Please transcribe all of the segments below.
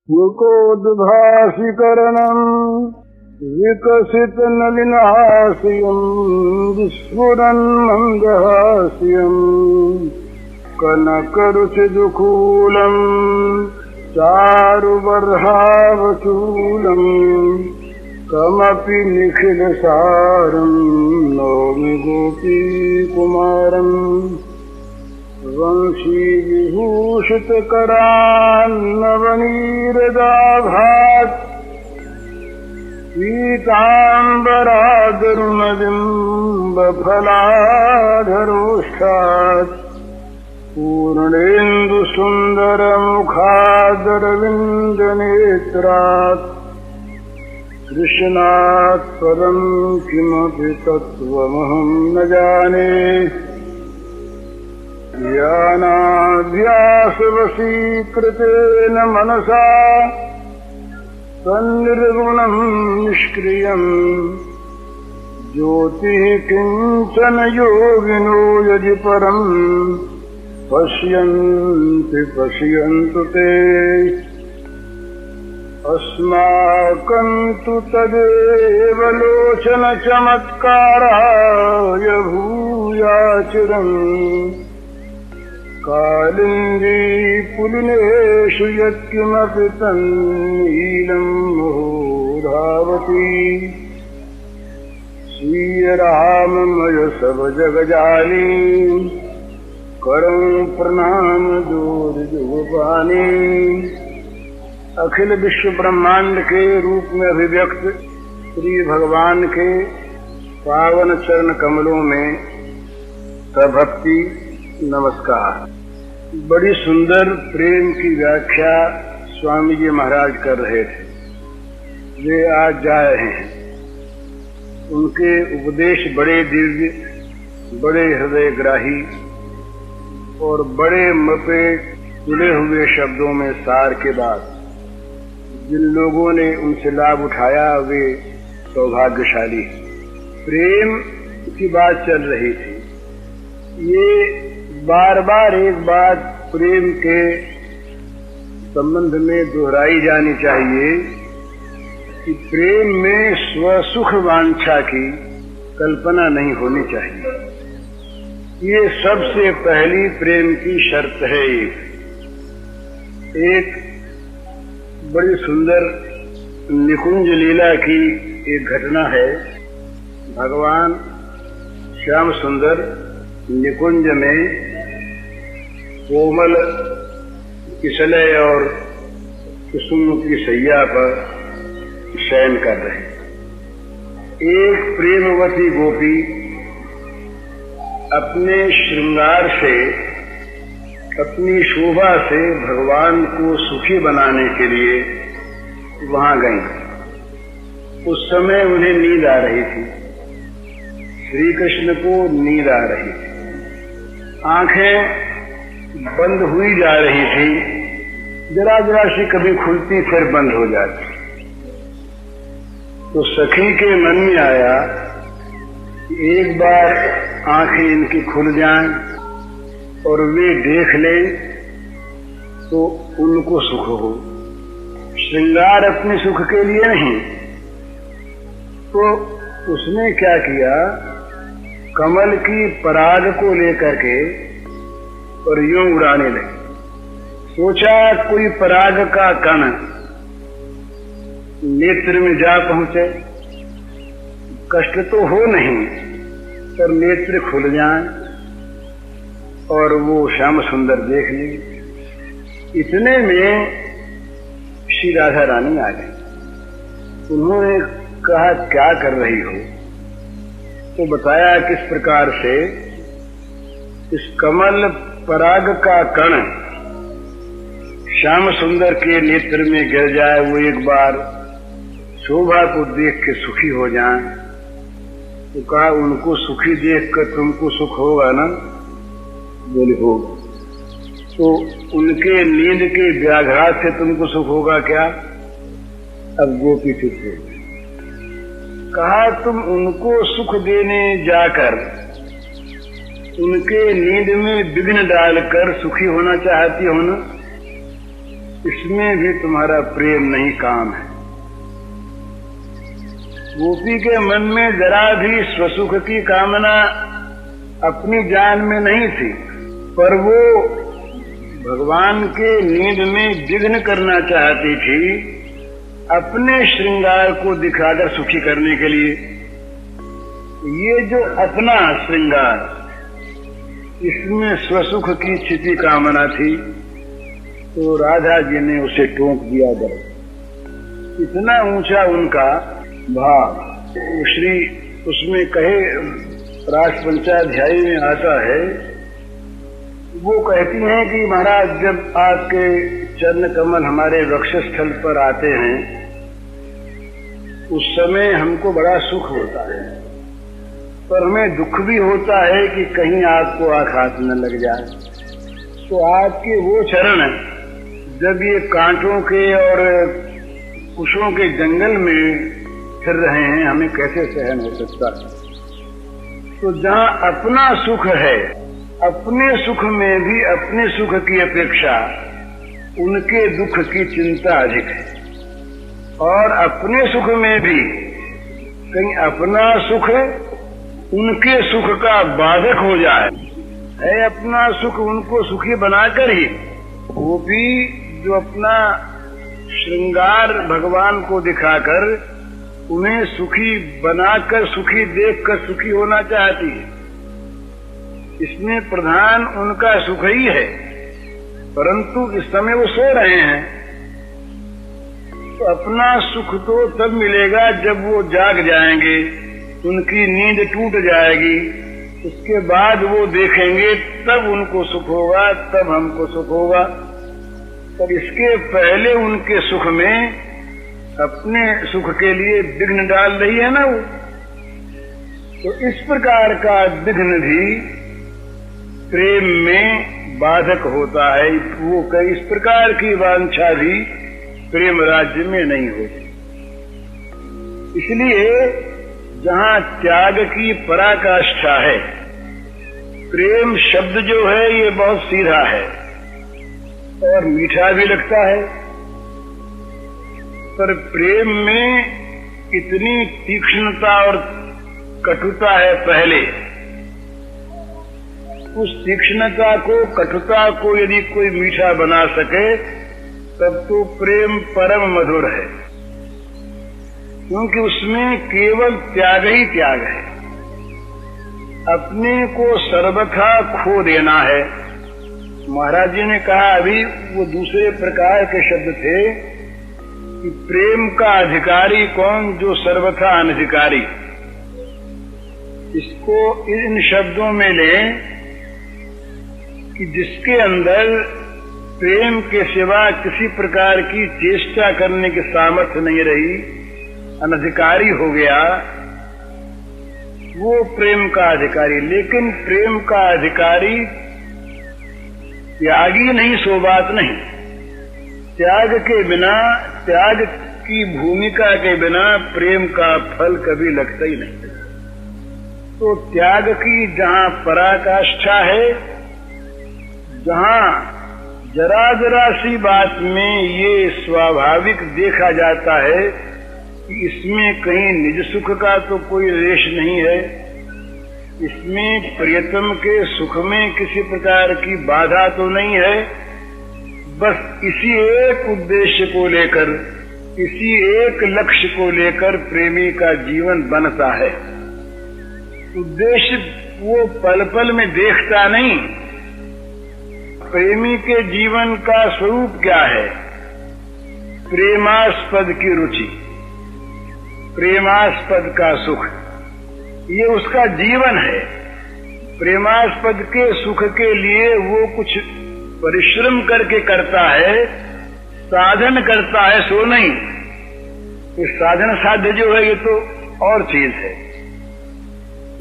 युकोद्भासिकरणम् विकसितनलिनहास्यम् विस्फुरन् मन्दहास्यम् कनकरुचिदुकूलम् चारुबर्हावचूलम् कमपि निखिलसारम् नौमि गोपीकुमारम् वंशीविभूषितकरान्नवनीरदाभात् पीताम्बरादरुणबिम्बफलाधरोष्ठात् पूर्णेन्दुसुन्दरमुखादरविन्दनेत्रात् कृष्णात् परं किमपि तत्त्वमहं न जाने। ज्ञानाभ्यासवशीकृतेन मनसा तन्निर्गुणं निष्क्रियम् ज्योतिः किञ्चन योगिनो यदि परम् पश्यन्ति पश्यन्तु ते। अस्माकं तु तदेव लोचनचमत्काराय भूयाचिरम् कालिन्दी पुलिनेषु यत्किमपि तन्नीलं मुहुधावति। श्रीराममय सब जगजानी करं प्रणाम दूरजुगपानी। अखिल विश्व ब्रह्मांड के रूप में अभिव्यक्त श्री भगवान के पावन चरण कमलों में सभक्ति नमस्कार। बड़ी सुंदर प्रेम की व्याख्या स्वामी जी महाराज कर रहे थे। वे आज जा रहे हैं। उनके उपदेश बड़े दिव्य, बड़े हृदयग्राही और बड़े मपे जुड़े हुए शब्दों में सार के बाद जिन लोगों ने उनसे लाभ उठाया वे सौभाग्यशाली। प्रेम की बात चल रही थी। ये बार बार एक बात प्रेम के संबंध में दोहराई जानी चाहिए कि प्रेम में स्वसुख वांछा की कल्पना नहीं होनी चाहिए। ये सबसे पहली प्रेम की शर्त है। एक बड़ी सुंदर निकुंज लीला की एक घटना है। भगवान श्याम सुंदर निकुंज में कोमल किसलय और कुसुम की सैया पर शयन कर रहे हैं। एक प्रेमवती गोपी अपने श्रृंगार से, अपनी शोभा से भगवान को सुखी बनाने के लिए वहां गई। उस समय उन्हें नींद आ रही थी। श्री कृष्ण को नींद आ रही थी। आंखें बंद हुई जा रही थी, जरा जरा सी कभी खुलती फिर बंद हो जाती। तो सखी के मन में आया कि एक बार आंखें इनकी खुल जाएं और वे देख लें तो उनको सुख हो। श्रृंगार अपने सुख के लिए नहीं। तो उसने क्या किया, कमल की पराग को लेकर के और यूं उड़ाने लगे। सोचा कोई पराग का कण नेत्र में जा पहुंचे, कष्ट तो हो नहीं पर नेत्र खुल जाएं और वो श्याम सुंदर देख ले। इतने में श्री राधा रानी आ गई। उन्होंने कहा क्या कर रही हो? तो बताया किस प्रकार से इस कमल पराग का कण श्याम सुंदर के नेत्र में गिर जाए, वो एक बार शोभा को देख के सुखी हो जाएं। तो कहा उनको सुखी देख कर तुमको सुख होगा ना? बोले होगा। तो उनके नींद के व्याघात से तुमको सुख होगा क्या? अब गोपी चुप हो गई। कहा तुम उनको सुख देने जाकर उनके नींद में विघ्न डालकर सुखी होना चाहती हो ना? इसमें भी तुम्हारा प्रेम नहीं काम है। गोपी के मन में जरा भी स्वसुख की कामना अपनी जान में नहीं थी, पर वो भगवान के नींद में विघ्न करना चाहती थी, अपने श्रृंगार को दिखाकर सुखी करने के लिए। ये जो अपना श्रृंगार, इसमें स्वसुख की छिपी कामना थी, तो राधा जी ने उसे टोक दिया गया। इतना ऊंचा उनका भाव। श्री उसमें कहे रास पंचाध्यायी में आता है, वो कहती हैं कि महाराज जब आपके चरण कमल हमारे वक्षस्थल पर आते हैं, उस समय हमको बड़ा सुख होता है, पर हमें दुख भी होता है कि कहीं आपको आघात न लग जाए। तो आपके वो चरण जब ये कांटों के और कुशों के जंगल में फिर रहे हैं, हमें कैसे सहन हो सकता है। तो जहाँ अपना सुख है, अपने सुख में भी अपने सुख की अपेक्षा उनके दुख की चिंता अधिक है, और अपने सुख में भी कहीं अपना सुख उनके सुख का बाधक हो जाए, है अपना सुख उनको सुखी बनाकर ही, वो भी जो अपना श्रृंगार भगवान को दिखाकर उन्हें सुखी बनाकर, सुखी देखकर सुखी होना चाहती है। इसमें प्रधान उनका सुख ही है, परंतु इस समय वो सो रहे हैं, तो अपना सुख तो तब मिलेगा जब वो जाग जाएंगे, उनकी नींद टूट जाएगी, उसके बाद वो देखेंगे, तब उनको सुख होगा, तब हमको सुख होगा। पर इसके पहले उनके सुख में अपने सुख के लिए विघ्न डाल रही है ना वो। तो इस प्रकार का विघ्न भी प्रेम में बाधक होता है। वो कई इस प्रकार की वांछा भी प्रेम राज्य में नहीं होती। इसलिए जहाँ त्याग की पराकाष्ठा है, प्रेम शब्द जो है ये बहुत सीधा है और मीठा भी लगता है, पर प्रेम में इतनी तीक्ष्णता और कटुता है। पहले उस तीक्ष्णता को, कटुता को यदि कोई मीठा बना सके, तब तो प्रेम परम मधुर है, क्योंकि उसमें केवल त्याग ही त्याग है। अपने को सर्वथा खो देना है। महाराज जी ने कहा, अभी वो दूसरे प्रकार के शब्द थे कि प्रेम का अधिकारी कौन, जो सर्वथा अनधिकारी। इसको इन शब्दों में लें कि जिसके अंदर प्रेम के सिवा किसी प्रकार की चेष्टा करने की सामर्थ्य नहीं रही, अनधिकारी हो गया, वो प्रेम का अधिकारी। लेकिन प्रेम का अधिकारी त्यागी नहीं, सो बात नहीं। त्याग के बिना, त्याग की भूमिका के बिना प्रेम का फल कभी लगता ही नहीं। तो त्याग की जहाँ पराकाष्ठा है, जहाँ जरा जरा सी बात में ये स्वाभाविक देखा जाता है कि इसमें कहीं निज सुख का तो कोई रेश नहीं है, इसमें प्रियतम के सुख में किसी प्रकार की बाधा तो नहीं है, बस इसी एक उद्देश्य को लेकर, इसी एक लक्ष्य को लेकर प्रेमी का जीवन बनता है। उद्देश्य वो पल पल में देखता नहीं। प्रेमी के जीवन का स्वरूप क्या है? प्रेमास्पद की रुचि, प्रेमास्पद का सुख, ये उसका जीवन है। प्रेमास्पद के सुख के लिए वो कुछ परिश्रम करके करता है, साधन करता है, सो नहीं। ये साधन साध्य जो है ये तो और चीज है,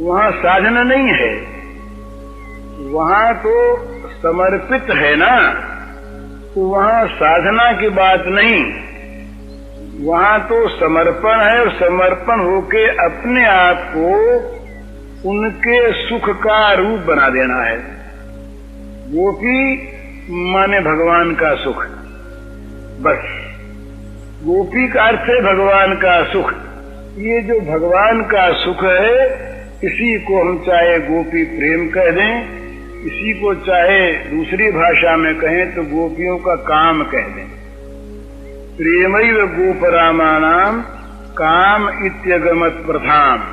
वहां साधन नहीं है, वहां तो समर्पित है ना। तो वहां साधना की बात नहीं, वहां तो समर्पण है, और समर्पण होके अपने आप को उनके सुख का रूप बना देना है। वो भी माने भगवान का सुख। बस। गोपी का अर्थ है भगवान का सुख। ये जो भगवान का सुख है, इसी को हम चाहे गोपी प्रेम कह दें, इसी को चाहे दूसरी भाषा में कहें तो गोपियों का काम कह दें। प्रेमैव गोपरामाणाम काम इत्यगमत प्रथाम।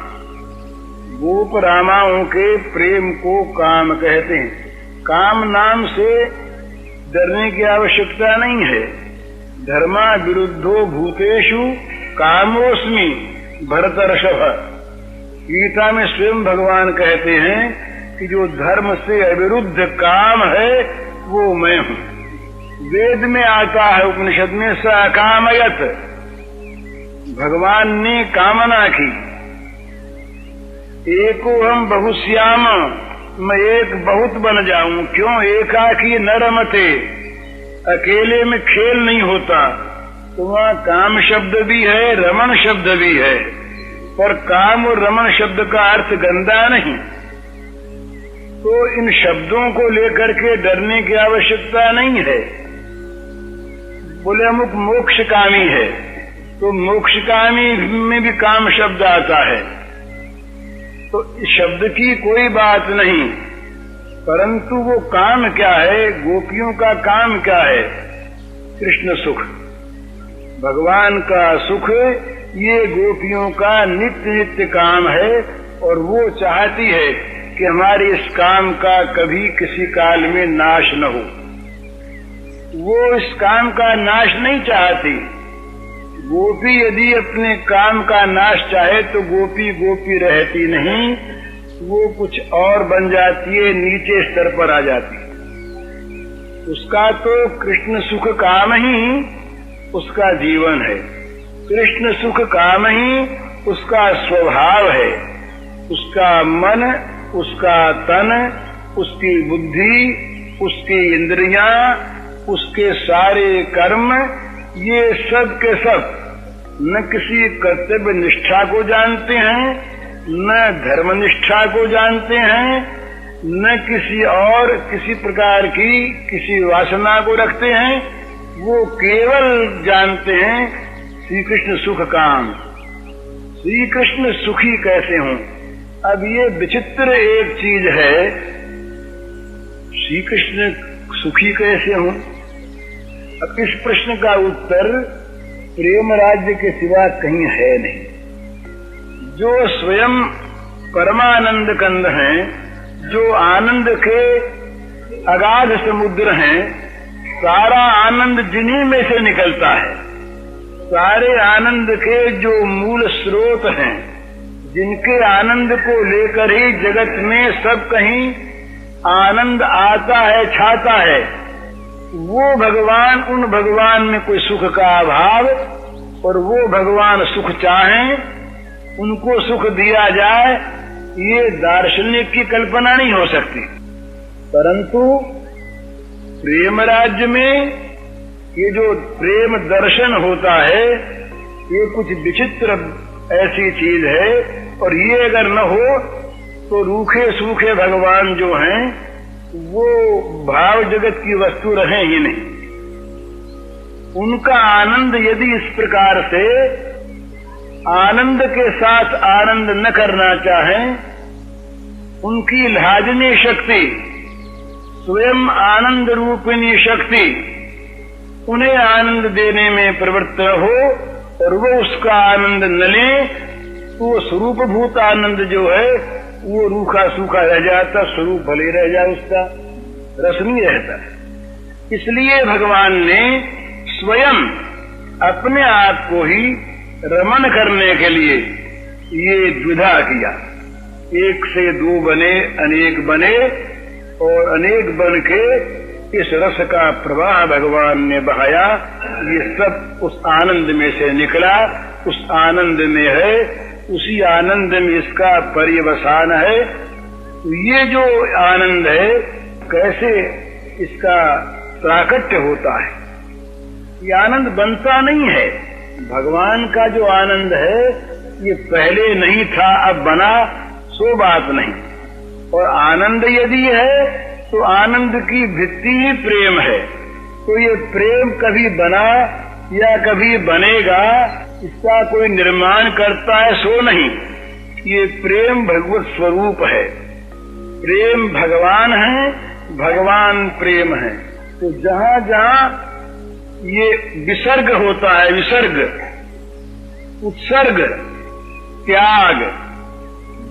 गोपरामाओं के प्रेम को काम कहते हैं। काम नाम से डरने की आवश्यकता नहीं है। धर्मा विरुद्धो भूतेषु कामोस्मि भरतर्षभ। गीता में स्वयं भगवान कहते हैं कि जो धर्म से अविरुद्ध काम है वो मैं हूँ। वेद में आता है, उपनिषद में, स अकामयत। भगवान ने कामना की, एको हम बहुश्याम, मैं एक बहुत बन जाऊं। क्यों? एकाकी न रमते, अकेले में खेल नहीं होता। तो वहाँ काम शब्द भी है, रमण शब्द भी है, पर काम और रमण शब्द का अर्थ गंदा नहीं। तो इन शब्दों को लेकर के डरने की आवश्यकता नहीं है। बोले अमुक मोक्षकामी है, तो मोक्षकामी में भी काम शब्द आता है। तो इस शब्द की कोई बात नहीं, परंतु वो काम क्या है, गोपियों का काम क्या है? कृष्ण सुख, भगवान का सुख, ये गोपियों का नित्य नित्य काम है। और वो चाहती है कि हमारे इस काम का कभी किसी काल में नाश न हो। वो इस काम का नाश नहीं चाहती। गोपी यदि अपने काम का नाश चाहे तो गोपी गोपी रहती नहीं, वो कुछ और बन जाती है, नीचे स्तर पर आ जाती है। उसका तो कृष्ण सुख काम ही उसका जीवन है। कृष्ण सुख काम ही उसका स्वभाव है। उसका मन, उसका तन, उसकी बुद्धि, उसकी इंद्रियां, उसके सारे कर्म, ये सब के सब न किसी कर्तव्य निष्ठा को जानते हैं, न धर्म निष्ठा को जानते हैं, न किसी प्रकार की किसी वासना को रखते हैं। वो केवल जानते हैं श्री कृष्ण सुख काम। श्री कृष्ण सुखी कैसे हों? अब ये विचित्र एक चीज है, श्री कृष्ण सुखी कैसे हों? अब इस प्रश्न का उत्तर प्रेम राज्य के सिवा कहीं है नहीं। जो स्वयं परमानंद कंद हैं, जो आनंद के अगाध समुद्र हैं, सारा आनंद जिन्हीं में से निकलता है। सारे आनंद के जो मूल स्रोत हैं, जिनके आनंद को लेकर ही जगत में सब कहीं आनंद आता है, छाता है, वो भगवान, उन भगवान में कोई सुख का अभाव, और वो भगवान सुख चाहें, उनको सुख दिया जाए, ये दार्शनिक की कल्पना नहीं हो सकती। परंतु प्रेम राज्य में ये जो प्रेम दर्शन होता है, ये कुछ विचित्र ऐसी चीज है। और ये अगर न हो तो रूखे सूखे भगवान जो हैं वो भाव जगत की वस्तु रहे ही नहीं। उनका आनंद यदि इस प्रकार से आनंद के साथ आनंद न करना चाहें, उनकी लाजनी शक्ति, स्वयं आनंद रूपिणी शक्ति उन्हें आनंद देने में प्रवृत्त हो और वो उसका आनंद न ले, तो वो स्वरूपभूत आनंद जो है वो रूखा सूखा रह जाता, स्वरूप भले रह जाए, उसका रस नहीं रहता। इसलिए भगवान ने स्वयं अपने आप को ही रमण करने के लिए ये द्विधा किया। एक से दो बने, अनेक बने, और अनेक बन के इस रस का प्रवाह भगवान ने बहाया। ये सब उस आनंद में से निकला, उस आनंद में है, उसी आनंद में इसका पर्यवसान है। तो ये जो आनंद है, कैसे इसका प्राकट्य होता है? ये आनंद बनता नहीं है। भगवान का जो आनंद है ये पहले नहीं था, अब बना, सो बात नहीं। और आनंद यदि है तो आनंद की भित्ति ही प्रेम है। तो ये प्रेम कभी बना या कभी बनेगा, इसका कोई निर्माण करता है सो नहीं। ये प्रेम भगवत स्वरूप है, प्रेम भगवान है, भगवान प्रेम है। तो जहां जहां ये विसर्ग होता है, विसर्ग, उत्सर्ग, त्याग,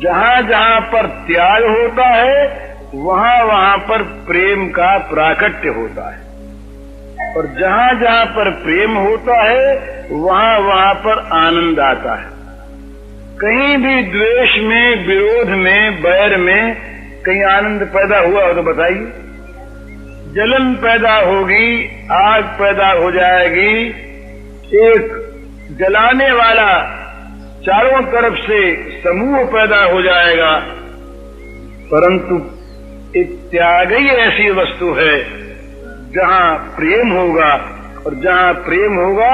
जहां जहां पर त्याग होता है वहां वहां पर प्रेम का प्राकट्य होता है, और जहां जहां पर प्रेम होता है वहां वहां पर आनंद आता है। कहीं भी द्वेष में, विरोध में, बैर में कहीं आनंद पैदा हुआ हो तो बताइए? जलन पैदा होगी, आग पैदा हो जाएगी, एक जलाने वाला चारों तरफ से समूह पैदा हो जाएगा, परंतु एक त्याग ही ऐसी वस्तु है जहां प्रेम होगा, और जहां प्रेम होगा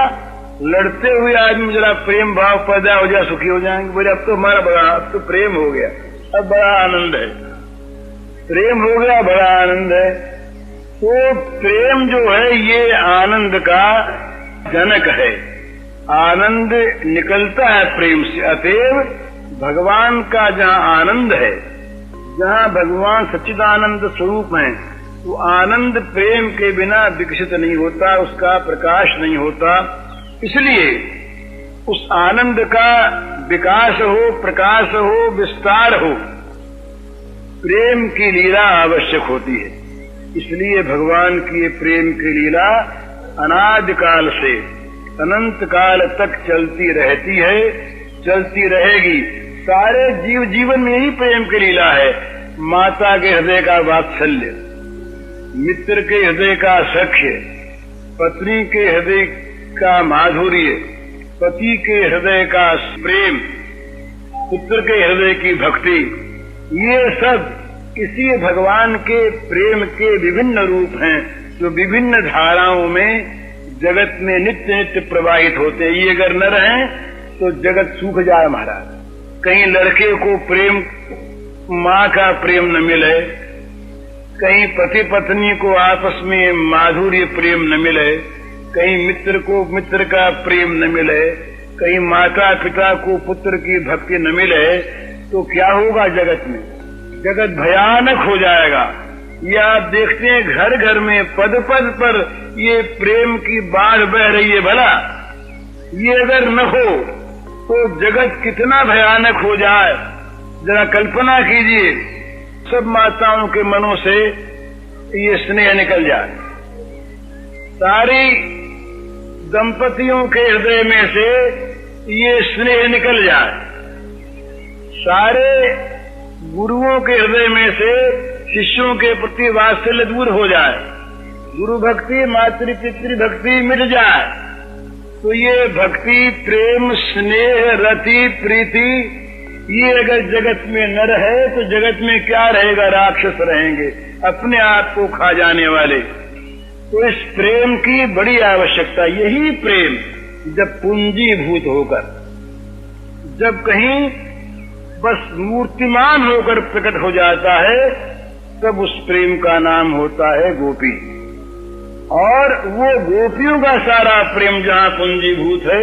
लड़ते हुए आदमी जरा प्रेम भाव पैदा हो जाए, सुखी हो जाएंगे, बोले अब तो हमारा बड़ा, अब तो प्रेम हो गया, अब बड़ा आनंद है, प्रेम हो गया, बड़ा आनंद है। तो प्रेम जो है ये आनंद का जनक है, आनंद निकलता है प्रेम से। अतएव भगवान का जहाँ आनंद है, जहाँ भगवान सच्चिदानंद स्वरूप है, वो आनंद प्रेम के बिना विकसित नहीं होता, उसका प्रकाश नहीं होता। इसलिए उस आनंद का विकास हो, प्रकाश हो, विस्तार हो, प्रेम की लीला आवश्यक होती है। इसलिए भगवान की ये प्रेम की लीला अनादि काल से अनंत काल तक चलती रहती है, चलती रहेगी। सारे जीव जीवन में यही प्रेम की लीला है। माता के हृदय का वात्सल्य, मित्र के हृदय का सख्य, पत्नी के हृदय का माधुर्य, पति के हृदय का प्रेम, पुत्र के हृदय की भक्ति, ये सब इसी भगवान के प्रेम के विभिन्न रूप हैं, जो विभिन्न धाराओं में जगत में नित्य नित्य प्रवाहित होते हैं। ये अगर न रहें तो जगत सूख जाए महाराज। कहीं लड़के को प्रेम, माँ का प्रेम न मिले, कहीं पति पत्नी को आपस में माधुर्य प्रेम न मिले, कहीं मित्र को मित्र का प्रेम न मिले, कहीं माता पिता को पुत्र की भक्ति न मिले, तो क्या होगा जगत में? जगत भयानक हो जाएगा। ये आप देखते हैं घर घर में पद पद पर ये प्रेम की बाढ़ बह रही है। भला ये अगर न हो तो जगत कितना भयानक हो जाए, जरा कल्पना कीजिए। सब माताओं के मनों से ये स्नेह निकल जाए, सारी दंपतियों के हृदय में से ये स्नेह निकल जाए, सारे गुरुओं के हृदय में से शिष्यों के प्रति वात्सल्य दूर हो जाए, गुरु भक्ति, मातृ पितृ भक्ति मिट जाए, तो ये भक्ति, प्रेम, स्नेह, रति, प्रीति, ये अगर जगत में न रहे तो जगत में क्या रहेगा? राक्षस रहेंगे, अपने आप को खा जाने वाले। तो इस प्रेम की बड़ी आवश्यकता। यही प्रेम जब पूंजीभूत होकर, जब कहीं बस मूर्तिमान होकर प्रकट हो जाता है, तब उस प्रेम का नाम होता है गोपी। और वो गोपियों का सारा प्रेम जहाँ पूंजीभूत है,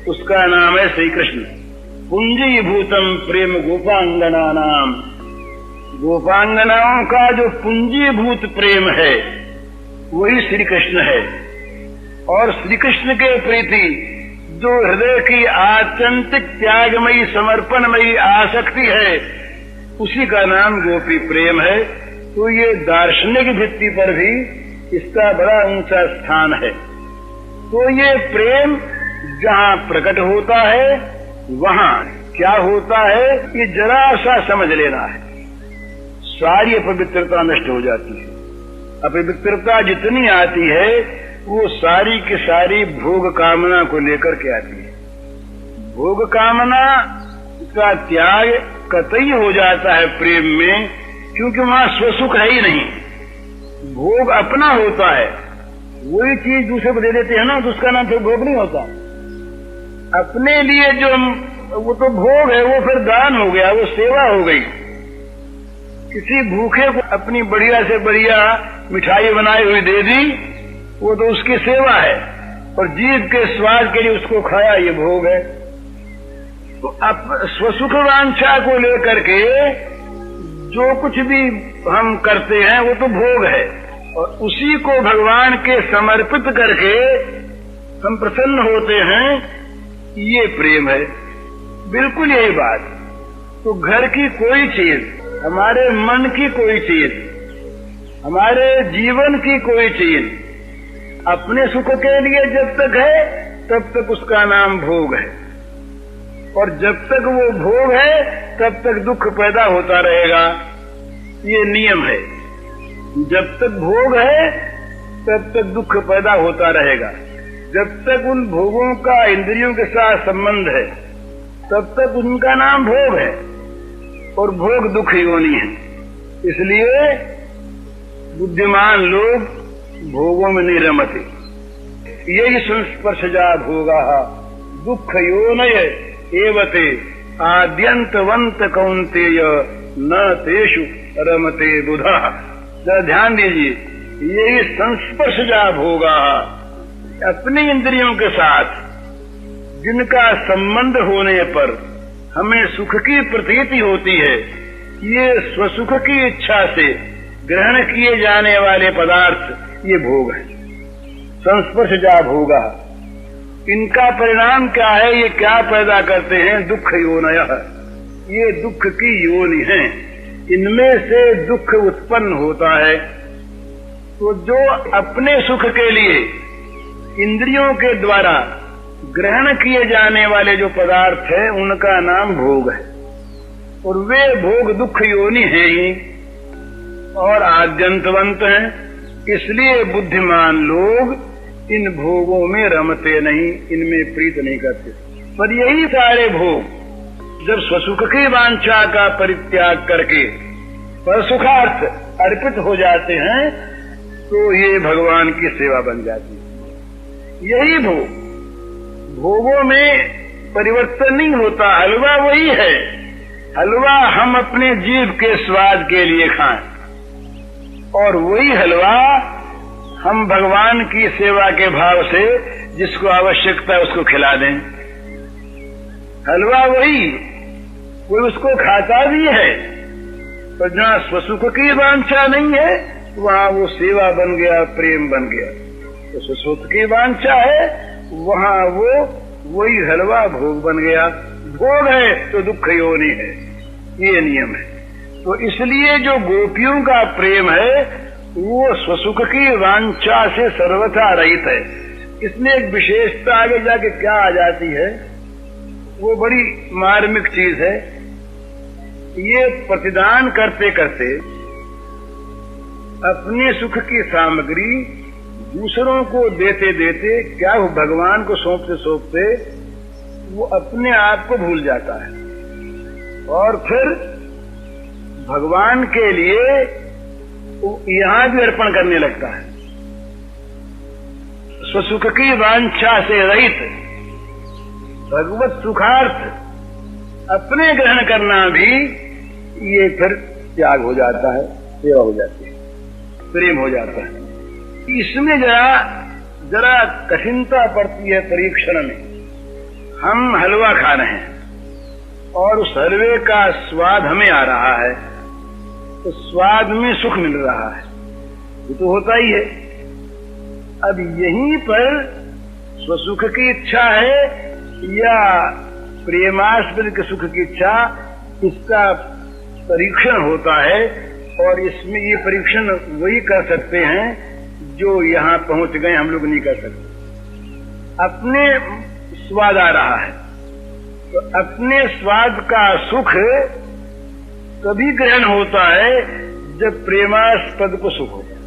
उसका नाम है श्री कृष्ण। पूंजीभूतम प्रेम गोपांगना नाम। गोपांगनाओं का जो पूंजीभूत प्रेम है वही श्री कृष्ण है। और श्री कृष्ण के प्रति जो हृदय की आत्यंतिक त्यागमयी, समर्पणमयी आसक्ति है, उसी का नाम गोपी प्रेम है। तो ये दार्शनिक भित्ति पर भी इसका बड़ा ऊंचा स्थान है। तो ये प्रेम जहाँ प्रकट होता है वहाँ क्या होता है, ये जरा सा समझ लेना है। सारी अपवित्रता नष्ट हो जाती है। अपवित्रता जितनी आती है वो सारी की सारी भोग कामना को लेकर के आती है। भोग कामना का त्याग कतई हो जाता है प्रेम में, क्योंकि वहाँ स्वसुख है ही नहीं, भोग अपना होता है। वही चीज दूसरे को दे देते हैं ना, तो उसका नाम फिर भोग नहीं होता। अपने लिए जो वो तो भोग है, वो फिर दान हो गया, वो सेवा हो गई। किसी भूखे को अपनी बढ़िया से बढ़िया मिठाई बनाई हुई दे दी वो तो उसकी सेवा है, और जीव के स्वाद के लिए उसको खाया, ये भोग है। तो स्वसुख वांछा को लेकर के जो कुछ भी हम करते हैं वो तो भोग है, और उसी को भगवान के समर्पित करके हम प्रसन्न होते हैं, ये प्रेम है। बिल्कुल यही बात। तो घर की कोई चीज, हमारे मन की कोई चीज, हमारे जीवन की कोई चीज अपने सुख के लिए जब तक है तब तक उसका नाम भोग है, और जब तक वो भोग है तब तक दुख पैदा होता रहेगा। ये नियम है। जब तक भोग है तब तक दुख पैदा होता रहेगा। जब तक उन भोगों का इंद्रियों के साथ संबंध है तब तक उनका नाम भोग है, और भोग दुख योनि है। इसलिए बुद्धिमान लोग भोगों में नहीं रमते। यही संस्पर्शजा भोगा दुख योनय एवते आद्यंतवंत कौन्तेय न तेषु रमते बुधा। जरा ध्यान दीजिए, यही संस्पर्शजा भोगा, अपनी इंद्रियों के साथ जिनका संबंध होने पर हमें सुख की प्रतीति होती है, ये स्वसुख की इच्छा से ग्रहण किए जाने वाले पदार्थ ये भोग है। संस्पर्शजा भोगा, इनका परिणाम क्या है, ये क्या पैदा करते हैं? दुख योनयः, ये दुख की योनि है, इनमें से दुख उत्पन्न होता है। तो जो अपने सुख के लिए इंद्रियों के द्वारा ग्रहण किए जाने वाले जो पदार्थ है उनका नाम भोग है, और वे भोग दुख योनि है ही और आद्यंतवंत हैं। इसलिए बुद्धिमान लोग इन भोगों में रमते नहीं, इनमें प्रीत नहीं करते। पर यही सारे भोग जब स्वसुख की वांछा का परित्याग करके परसुखार्थ अर्पित हो जाते हैं तो ये भगवान की सेवा बन जाती है। यही भोगों में परिवर्तन नहीं होता, हलवा वही है। हलवा हम अपने जीभ के स्वाद के लिए खाएं, और वही हलवा हम भगवान की सेवा के भाव से जिसको आवश्यकता है उसको खिला दें। हलवा वही, कोई उसको खाता भी है, पर जहाँ स्वसुख की वांछा नहीं है वहाँ वो सेवा बन गया, प्रेम बन गया। तो स्वसुख की वांछा है, वहाँ वो वही हलवा भोग बन गया। भोग है तो दुख योनि है, ये नियम है। तो इसलिए जो गोपियों का प्रेम है वो स्वसुख की वांछा से सर्वथा रहित है। इसमें एक विशेषता आगे जाके क्या आ जाती है, वो बड़ी मार्मिक चीज है। ये प्रतिदान करते करते अपने सुख की सामग्री दूसरों को देते देते क्या वो भगवान को सौंपते सौंपते वो अपने आप को भूल जाता है, और फिर भगवान के लिए यहां भी अर्पण करने लगता है। स्वसुख की वांछा से रहित भगवत सुखार्थ अपने ग्रहण करना भी ये फिर त्याग हो जाता है, सेवा हो जाती है, प्रेम हो जाता है। इसमें जरा कठिनता पड़ती है परीक्षण में। हम हलवा खा रहे हैं और उस हलवे का स्वाद हमें आ रहा है, तो स्वाद में सुख मिल रहा है, ये तो होता ही है। अब यहीं पर स्वसुख की इच्छा है या प्रेमास्पद के सुख की इच्छा, इसका परीक्षण होता है। और इसमें ये परीक्षण वही कर सकते हैं जो यहाँ पहुंच गए, हम लोग नहीं कर सकते। अपने स्वाद आ रहा है तो अपने स्वाद का सुख कभी ग्रहण होता है जब प्रेमास्पद को सुख होता है।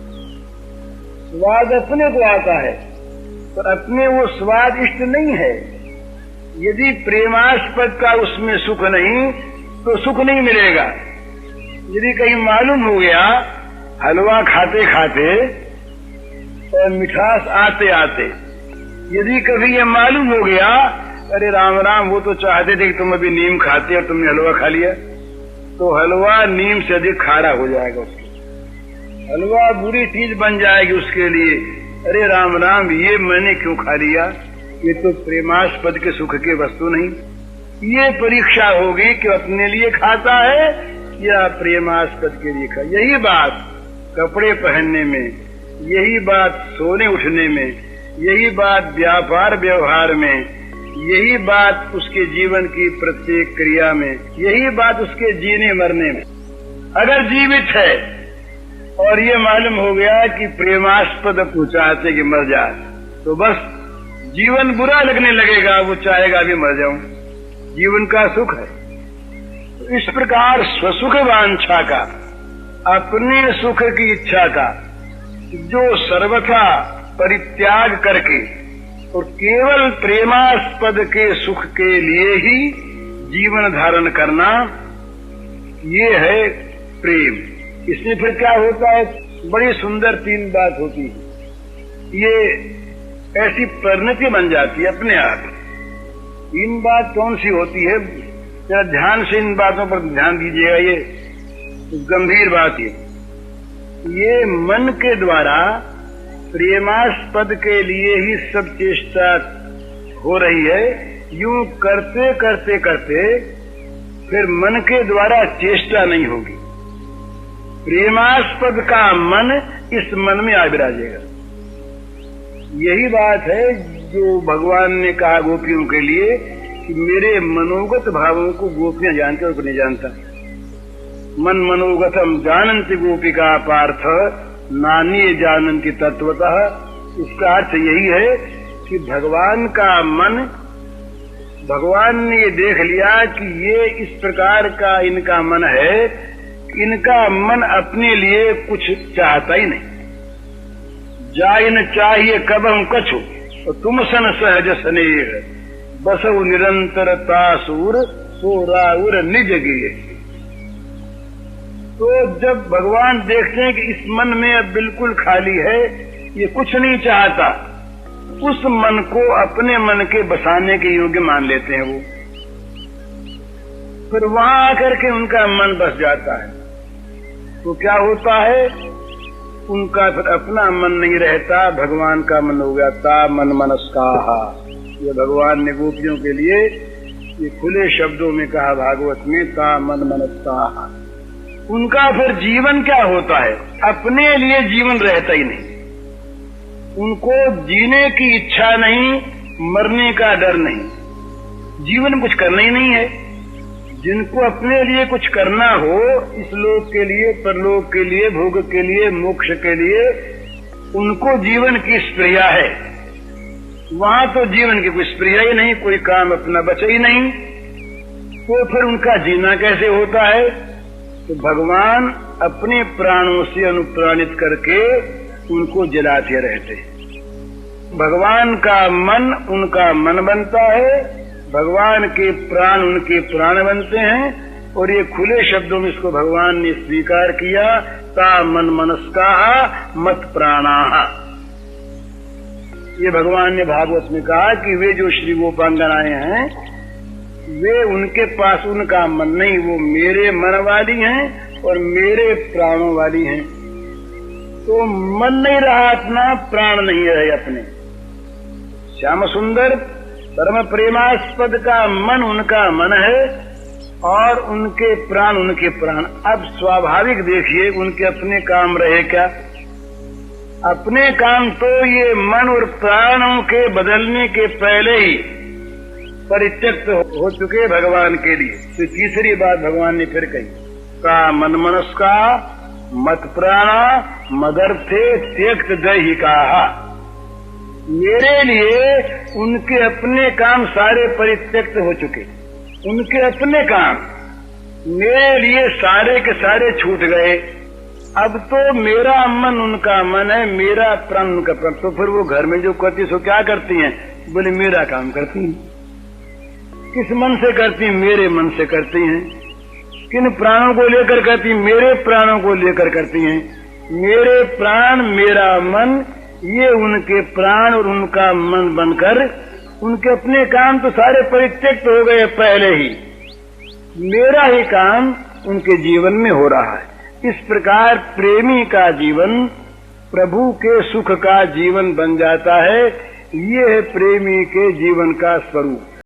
स्वाद अपने को आता है पर अपने वो स्वाद इष्ट नहीं है। यदि प्रेमास्पद का उसमें सुख नहीं तो सुख नहीं मिलेगा। यदि कहीं मालूम हो गया हलवा खाते खाते और मिठास आते आते, यदि कभी ये मालूम हो गया अरे राम राम वो तो चाहते थे कि तुम अभी नीम खाते और तुमने हलवा खा लिया, तो हलवा नीम से अधिक खारा हो जाएगा। उसके हलवा बुरी चीज बन जाएगी उसके लिए, अरे राम राम, ये मैंने क्यों खा लिया, ये तो प्रेमास्पद के सुख के वस्तु नहीं। ये परीक्षा होगी कि अपने लिए खाता है या प्रेमास्पद के लिए खा। यही बात कपड़े पहनने में, यही बात सोने उठने में, यही बात व्यापार व्यवहार में, यही बात उसके जीवन की प्रत्येक क्रिया में, यही बात उसके जीने मरने में। अगर जीवित है और ये मालूम हो गया कि प्रेमास्पद को चाहते कि मर जाए, तो बस जीवन बुरा लगने लगेगा, वो चाहेगा भी मर जाऊं। जीवन का सुख है। तो इस प्रकार स्वसुख वांछा का, अपने सुख की इच्छा का जो सर्वथा परित्याग करके और केवल प्रेमास्पद के सुख के लिए ही जीवन धारण करना, ये है प्रेम। इसमें फिर क्या होता है, बड़ी सुंदर 3 बात होती है। ये ऐसी परिणति बन जाती है अपने आप। 3 बात कौन सी होती है, जरा ध्यान से इन बातों पर ध्यान दीजिएगा। ये गंभीर बात है। ये मन के द्वारा प्रेमास्पद के लिए ही सब चेष्टा हो रही है। यूं करते करते करते फिर मन के द्वारा चेष्टा नहीं होगी, प्रेमास्पद का मन इस मन में आ विराजेगा। यही बात है जो भगवान ने कहा गोपियों के लिए कि मेरे मनोगत भावों को गोपियां जानते और नहीं जानता। मन मनोगतम जानन्ति गोपिका पार्थ नान्ये जानन्ति तत्वतः। इसका अर्थ यही है कि भगवान का मन, भगवान ने ये देख लिया कि ये इस प्रकार का इनका मन है, इनका मन अपने लिए कुछ चाहता ही नहीं। जाय न चाहिए कबम कछु और तुम सन सहज स्नेह, बसउ निरंतर तासूर सो राउर निज गिए। तो जब भगवान देखते हैं कि इस मन में अब बिल्कुल खाली है, ये कुछ नहीं चाहता, उस मन को अपने मन के बसाने के योग्य मान लेते हैं वो। फिर वहां आकर के उनका मन बस जाता है। तो क्या होता है, उनका फिर अपना मन नहीं रहता, भगवान का मन हो गया। ता मन मनस्काहा, ये भगवान ने गोपियों के लिए ये खुले शब्दों में कहा भागवत में, ता मन मनस्काहा। उनका फिर जीवन क्या होता है, अपने लिए जीवन रहता ही नहीं। उनको जीने की इच्छा नहीं, मरने का डर नहीं, जीवन कुछ करना ही नहीं है। जिनको अपने लिए कुछ करना हो, इस लोक के लिए, परलोक के लिए, भोग के लिए, मोक्ष के लिए, उनको जीवन की स्प्रिया है। वहां तो जीवन की कोई स्प्रिया ही नहीं, कोई काम अपना बचा ही नहीं। तो फिर उनका जीना कैसे होता है, तो भगवान अपने प्राणों से अनुप्राणित करके उनको जलाते रहते हैं। भगवान का मन उनका मन बनता है, भगवान के प्राण उनके प्राण बनते हैं। और ये खुले शब्दों में इसको भगवान ने स्वीकार किया, ता मन मनस्काहा मत प्राणाहा। ये भगवान ने भागवत में कहा कि वे जो श्री गोपांगनाएं हैं, वे उनके पास उनका मन नहीं, वो मेरे मन वाली हैं और मेरे प्राणों वाली हैं। तो मन नहीं रहा अपना, प्राण नहीं रहे अपने। श्याम सुंदर परम प्रेमास्पद का मन उनका मन है और उनके प्राण उनके प्राण। अब स्वाभाविक देखिए, उनके अपने काम रहे क्या, अपने काम तो ये मन और प्राणों के बदलने के पहले ही परित्यक्त हो चुके भगवान के लिए। तो तीसरी बात भगवान ने फिर कही, का मन मनस्का मत प्राणा मदर्थे त्यक्त दैहिका। मेरे लिए उनके अपने काम सारे परित्यक्त हो चुके, उनके अपने काम मेरे लिए सारे के सारे छूट गए। अब तो मेरा मन उनका मन है, मेरा प्राण उनका प्राण। तो फिर वो घर में जो करती सो क्या करती हैं, बोले मेरा काम करती हैं। किस मन से करती हैं, मेरे मन से करती हैं। किन प्राणों को लेकर करती हैं, मेरे प्राणों को लेकर करती हैं। मेरे प्राण मेरा मन, ये उनके प्राण और उनका मन बनकर उनके अपने काम तो सारे परित्यक्त हो गए पहले ही, मेरा ही काम उनके जीवन में हो रहा है। इस प्रकार प्रेमी का जीवन प्रभु के सुख का जीवन बन जाता है। ये है प्रेमी के जीवन का स्वरूप।